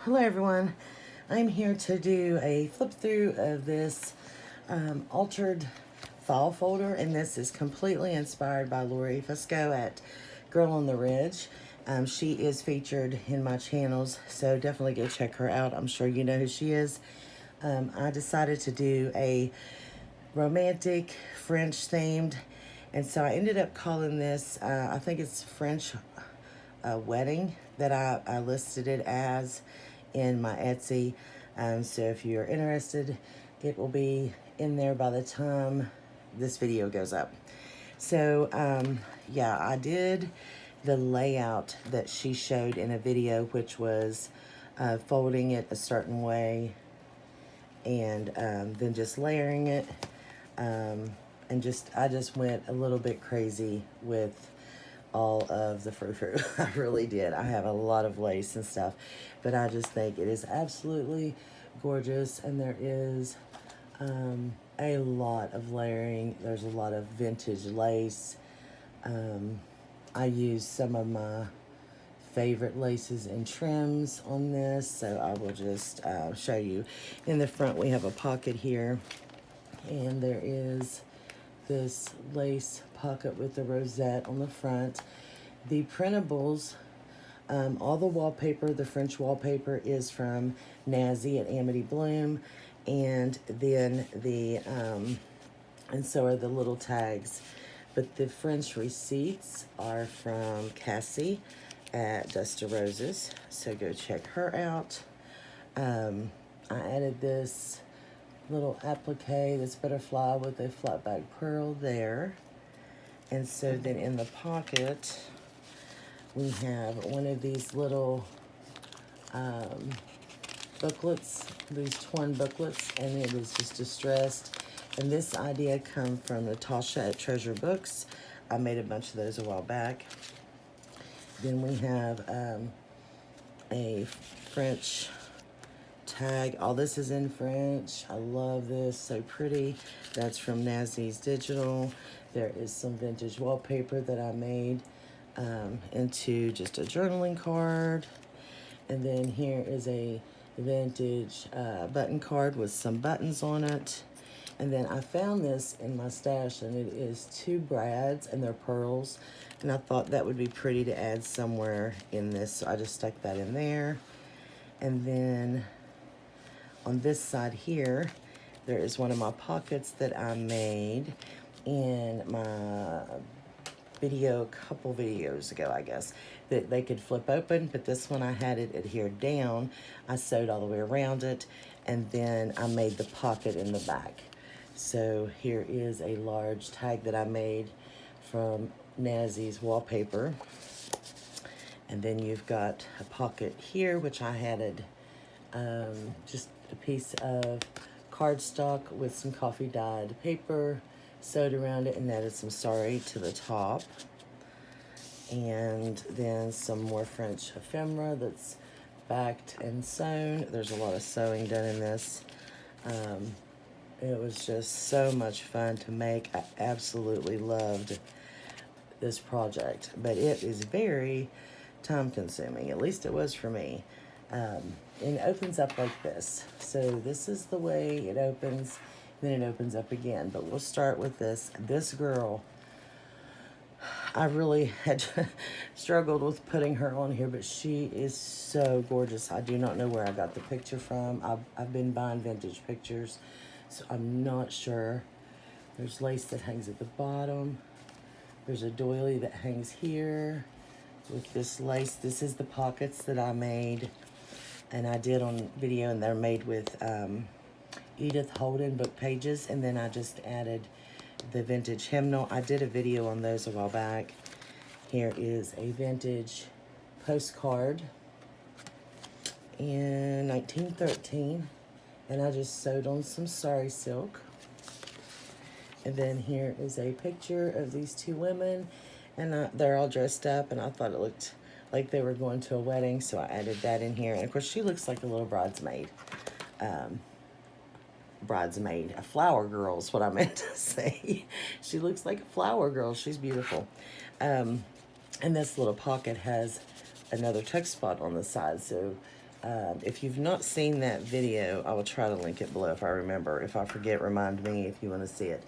Hello everyone, I'm here to do a flip through of this altered file folder, and this is completely inspired by Lori Fusco at Girl on the Ridge. She is featured in my channels, so definitely go check her out. I'm sure you know who she is. I decided to do a romantic French themed, and so I ended up calling this, I think it's French wedding that I listed it as in my Etsy. So if you're interested, it will be in there by the time this video goes up. So yeah, I did the layout that she showed in a video, which was folding it a certain way and then just layering it. And I just went a little bit crazy with all of the frou-frou. I really did. I have a lot of lace and stuff, but I just think it is absolutely gorgeous, and there is a lot of layering. There's a lot of vintage lace. I used some of my favorite laces and trims on this, so I will just show you. In the front we have a pocket here, and there is this lace pocket with the rosette on the front. The printables, all the wallpaper, the French wallpaper is from Nazi at Amity Bloom, and then and so are the little tags. But the French receipts are from Cassie at Dust of Roses, so go check her out. I added this little applique, this butterfly with a flat back pearl there. And so then in the pocket, we have one of these little booklets, these twin booklets, and it is just distressed. And this idea come from Natasha at Treasure Books. I made a bunch of those a while back. Then we have a French tag. All this is in French. I love this, so pretty. That's from Nazi's Digital. There is some vintage wallpaper that I made into just a journaling card. And then here is a vintage button card with some buttons on it. And then I found this in my stash, and it is two brads, and they're pearls. And I thought that would be pretty to add somewhere in this, so I just stuck that in there. And then on this side here, there is one of my pockets that I made in my video a couple videos ago, I guess, that they could flip open, but this one I had it adhered down. I sewed all the way around it, and then I made the pocket in the back. So here is a large tag that I made from Nazi's wallpaper. And then you've got a pocket here, which I added just a piece of cardstock with some coffee dyed paper sewed around it, and added some sari to the top. And then some more French ephemera that's backed and sewn. There's a lot of sewing done in this. It was just so much fun to make. I absolutely loved this project, but it is very time consuming. At least it was for me. And it opens up like this. So this is the way it opens, then it opens up again. But we'll start with this. This girl, I really had struggled with putting her on here, but she is so gorgeous. I do not know where I got the picture from. I've been buying vintage pictures, so I'm not sure. There's lace that hangs at the bottom. There's a doily that hangs here with this lace. This is the pockets that I made, and I did on video, and they're made with Edith Holden book pages, and then I just added the vintage hymnal. I did a video on those a while back. Here is a vintage postcard in 1913, and I just sewed on some sari silk. And then here is a picture of these two women, and they're all dressed up, and I thought it looked like they were going to a wedding, so I added that in here. And of course, she looks like a little bridesmaid. A flower girl is what I meant to say. She looks like a flower girl. She's beautiful. And this little pocket has another tuck spot on the side, so If you've not seen that video, I will try to link it below if I remember. If I forget, remind me if you want to see it.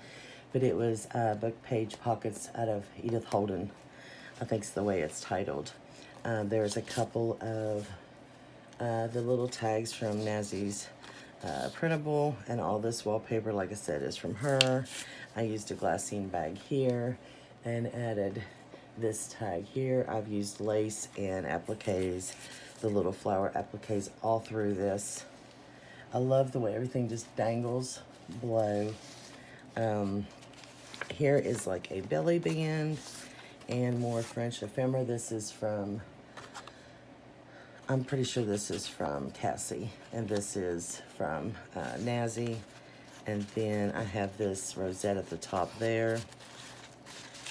But it was book page pockets out of Edith Holden. I think it's the way it's titled. There's a couple of the little tags from Nazi's printable, and all this wallpaper, like I said, is from her. I used a glassine bag here and added this tag here. I've used lace and appliques, the little flower appliques all through this. I love the way everything just dangles below. Here is like a belly band and more French ephemera. This is from, I'm pretty sure this is from Cassie, and this is from Nazi. And then I have this rosette at the top there.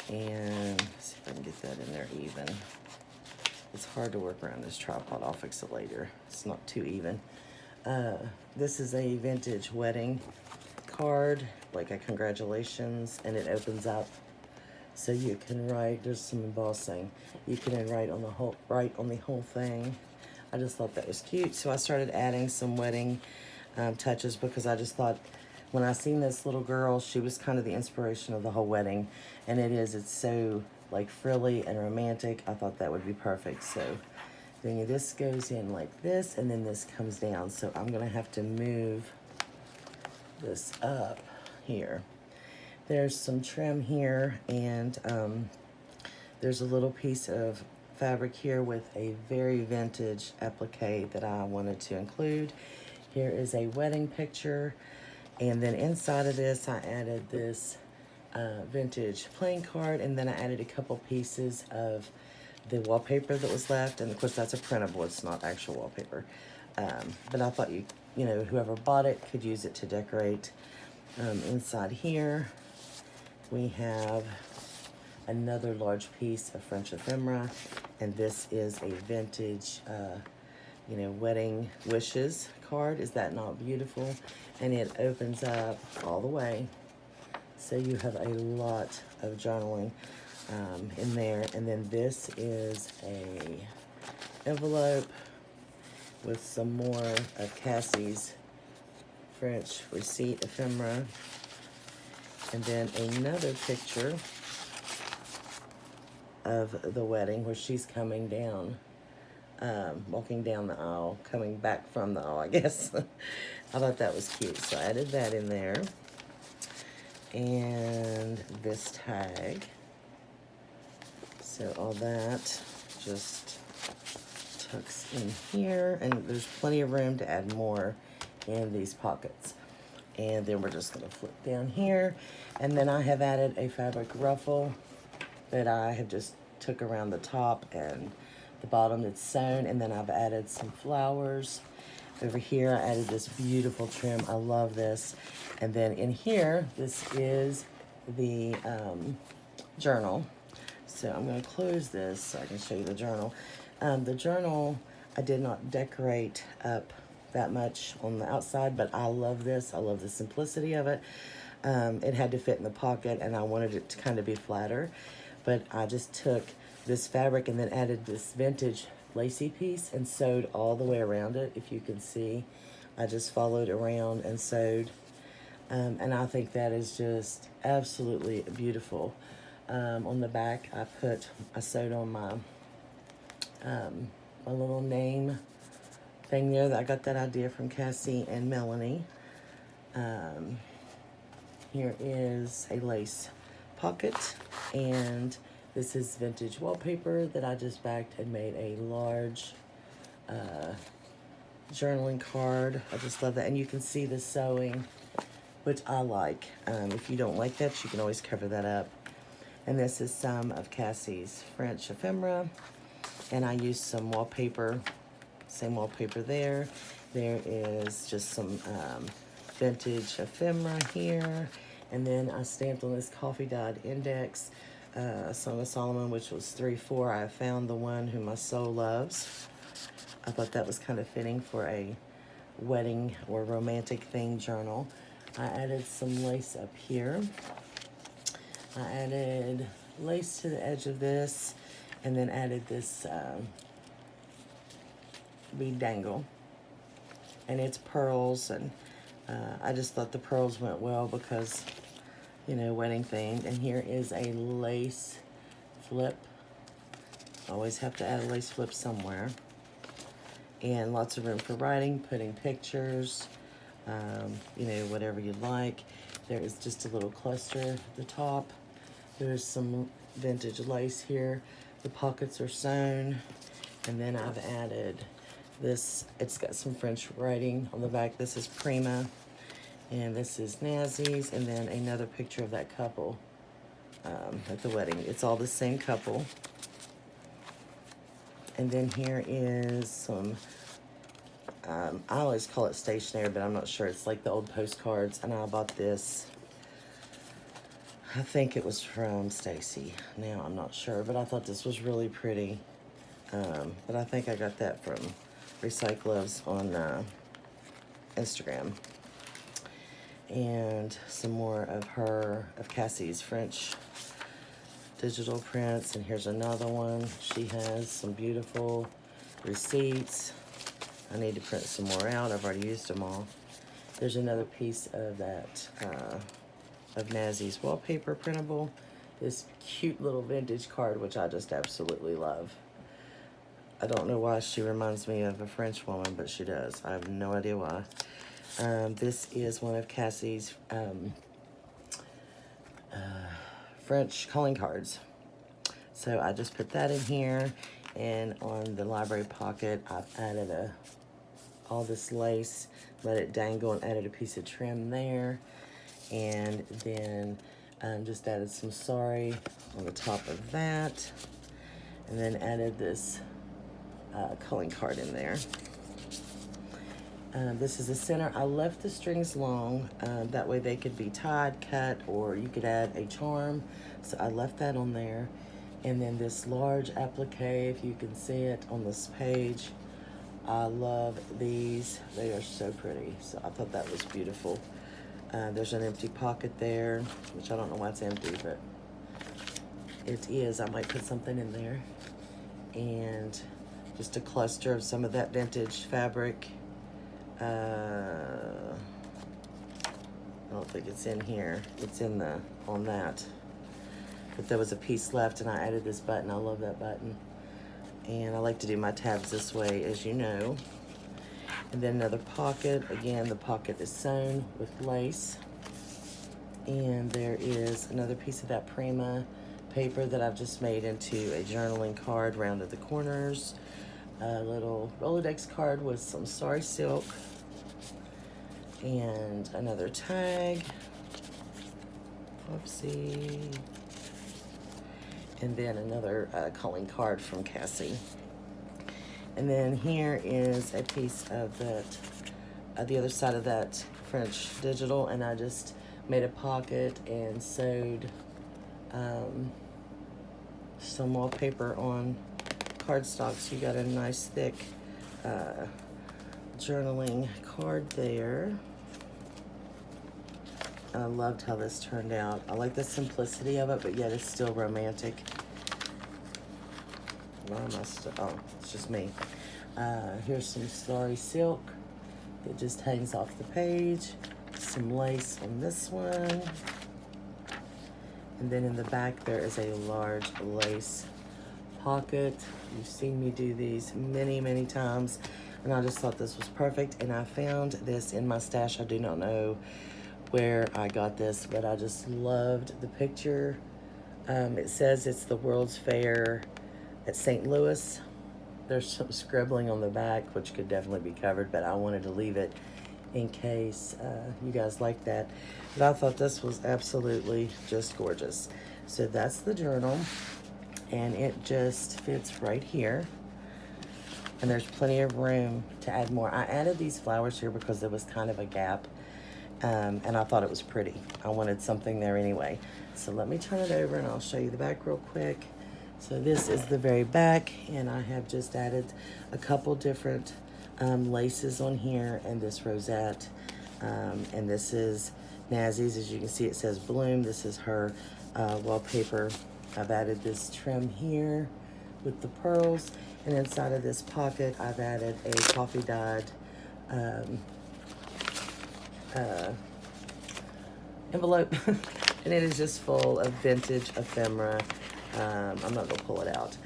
And let's see if I can get that in there even. It's hard to work around this tripod. I'll fix it later. It's not too even. This is a vintage wedding card, like a congratulations, and it opens up so you can write. There's some embossing. You can write on the whole thing. I just thought that was cute, so I started adding some wedding touches because I just thought when I seen this little girl, she was kind of the inspiration of the whole wedding, and it's so like frilly and romantic. I thought that would be perfect. So then this goes in like this, and then this comes down. So I'm gonna have to move this up here. There's some trim here, and there's a little piece of fabric here with a very vintage applique that I wanted to include. Here is a wedding picture, and then inside of this I added this vintage playing card, and then I added a couple pieces of the wallpaper that was left, and of course that's a printable, it's not actual wallpaper. But I thought you know, whoever bought it could use it to decorate. Inside here we have another large piece of French ephemera, and this is a vintage you know, wedding wishes card. Is that not beautiful? And it opens up all the way, so you have a lot of journaling in there. And then this is a envelope with some more of Cassie's French receipt ephemera, and then another picture of the wedding where she's coming down, walking down the aisle, coming back from the aisle, I guess. I thought that was cute, so I added that in there. And this tag. So all that just tucks in here, and there's plenty of room to add more in these pockets. And then we're just gonna flip down here, and then I have added a fabric ruffle that I have just took around the top and the bottom that's sewn, and then I've added some flowers. Over here I added this beautiful trim. I love this. And then in here, this is the journal. So I'm going to close this so I can show you the journal. The journal, I did not decorate up that much on the outside, but I love this. I love the simplicity of it. It had to fit in the pocket, and I wanted it to kind of be flatter. But I just took this fabric and then added this vintage lacy piece and sewed all the way around it. If you can see, I just followed around and sewed. And I think that is just absolutely beautiful. On the back, I sewed on my my little name thing there. That I got that idea from Cassie and Melanie. Here is a lace pocket, and this is vintage wallpaper that I just backed and made a large journaling card. I just love that, and you can see the sewing, which I like. If you don't like that, you can always cover that up. And this is some of Cassie's French ephemera, and I used some wallpaper, same wallpaper there. There is just some vintage ephemera here, and then I stamped on this coffee dyed index, Song of Solomon, which was 3/4. I found the one whom my soul loves. I thought that was kind of fitting for a wedding or romantic thing journal. I added some lace up here. I added lace to the edge of this, and then added this bead dangle. and it's pearls, and I just thought the pearls went well because, you know, wedding themed. And here is a lace flip. Always have to add a lace flip somewhere. And lots of room for writing, putting pictures, you know, whatever you'd like. There is just a little cluster at the top. There's some vintage lace here. The pockets are sewn. And then I've added this. It's got some French writing on the back. This is Prima. And this is Nazi's. And then another picture of that couple at the wedding. It's all the same couple. And then here is some, I always call it stationery, but I'm not sure. It's like the old postcards. And I bought this, I think it was from Stacy. Now I'm not sure, but I thought this was really pretty. But I think I got that from Recycloves on Instagram. And some more of Cassie's French digital prints. And here's another one. She has some beautiful receipts. I need to print some more out. I've already used them all. There's another piece of that, of Nazi's wallpaper printable. This cute little vintage card, which I just absolutely love. I don't know why she reminds me of a French woman, but she does. I have no idea why. This is one of Cassie's French calling cards. So I just put that in here, and on the library pocket, I've added all this lace, let it dangle, and added a piece of trim there. And then just added some sorry on the top of that. And then added this calling card in there. This is the center. I left the strings long, that way they could be tied, cut, or you could add a charm. So I left that on there. And then this large applique, if you can see it on this page. I love these. They are so pretty. So I thought that was beautiful. There's an empty pocket there, which I don't know why it's empty, but it is. I might put something in there. And just a cluster of some of that vintage fabric. I don't think it's in here. It's in on that. But there was a piece left, and I added this button. I love that button. And I like to do my tabs this way, as you know. And then another pocket. Again, the pocket is sewn with lace. And there is another piece of that Prima paper that I've just made into a journaling card round at the corners. A little Rolodex card with some sorry silk. And another tag. Whoopsie. And then another calling card from Cassie. And then here is a piece of that, the other side of that French digital, and I just made a pocket and sewed some wallpaper on cardstock. So you got a nice thick journaling card there. I loved how this turned out. I like the simplicity of it, but yet it's still romantic. Why am I still, oh, it's just me. Here's some starry silk that just hangs off the page. Some lace on this one. And then in the back there is a large lace pocket. You've seen me do these many, many times, and I just thought this was perfect. And I found this in my stash. I do not know where I got this, but I just loved the picture. It says it's the World's Fair at St. Louis. There's some scribbling on the back, which could definitely be covered, but I wanted to leave it in case you guys like that. But I thought this was absolutely just gorgeous. So that's the journal, and it just fits right here. And there's plenty of room to add more. I added these flowers here because there was kind of a gap. And I thought it was pretty. I wanted something there anyway. So let me turn it over and I'll show you the back real quick. So this is the very back, and I have just added a couple different laces on here, and this rosette. And this is Nazi's. As you can see, it says Bloom. This is her wallpaper. I've added this trim here with the pearls. And inside of this pocket, I've added a coffee dyed envelope. And it is just full of vintage ephemera. I'm not going to pull it out.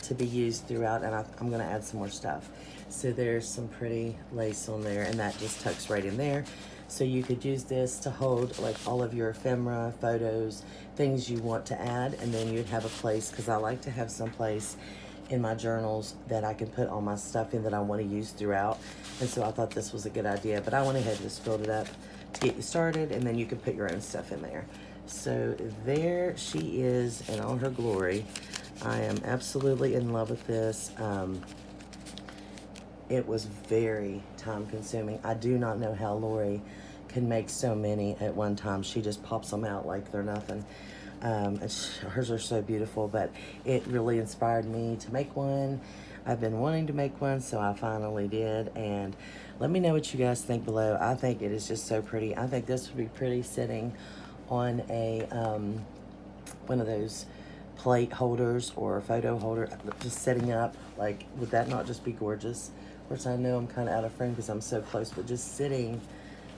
To be used throughout, and I'm going to add some more stuff. So there's some pretty lace on there, and that just tucks right in there. So you could use this to hold like all of your ephemera, photos, things you want to add, and then you'd have a place, because I like to have some place in my journals that I can put all my stuff in that I want to use throughout. And so I thought this was a good idea, but I went ahead and just filled it up to get you started, and then you can put your own stuff in there. So there she is in all her glory. I am absolutely in love with this. It was very time consuming. I do not know how Lori can make so many at one time. She just pops them out like they're nothing. Hers are so beautiful, but it really inspired me to make one. I've been wanting to make one, so I finally did. And let me know what you guys think below. I think it is just so pretty. I think this would be pretty sitting on a one of those plate holders or a photo holder, just setting up. Like, would that not just be gorgeous? Of course, I know I'm kind of out of frame because I'm so close, but just sitting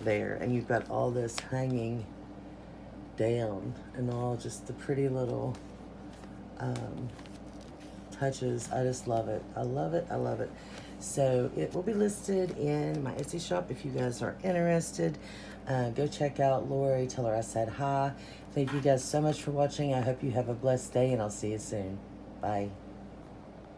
there, and you've got all this hanging down and all just the pretty little touches. I just love it. I love it. I love it. So it will be listed in my Etsy shop if you guys are interested. Go check out Lori. Tell her I said hi. Thank you guys so much for watching. I hope you have a blessed day, and I'll see you soon. Bye.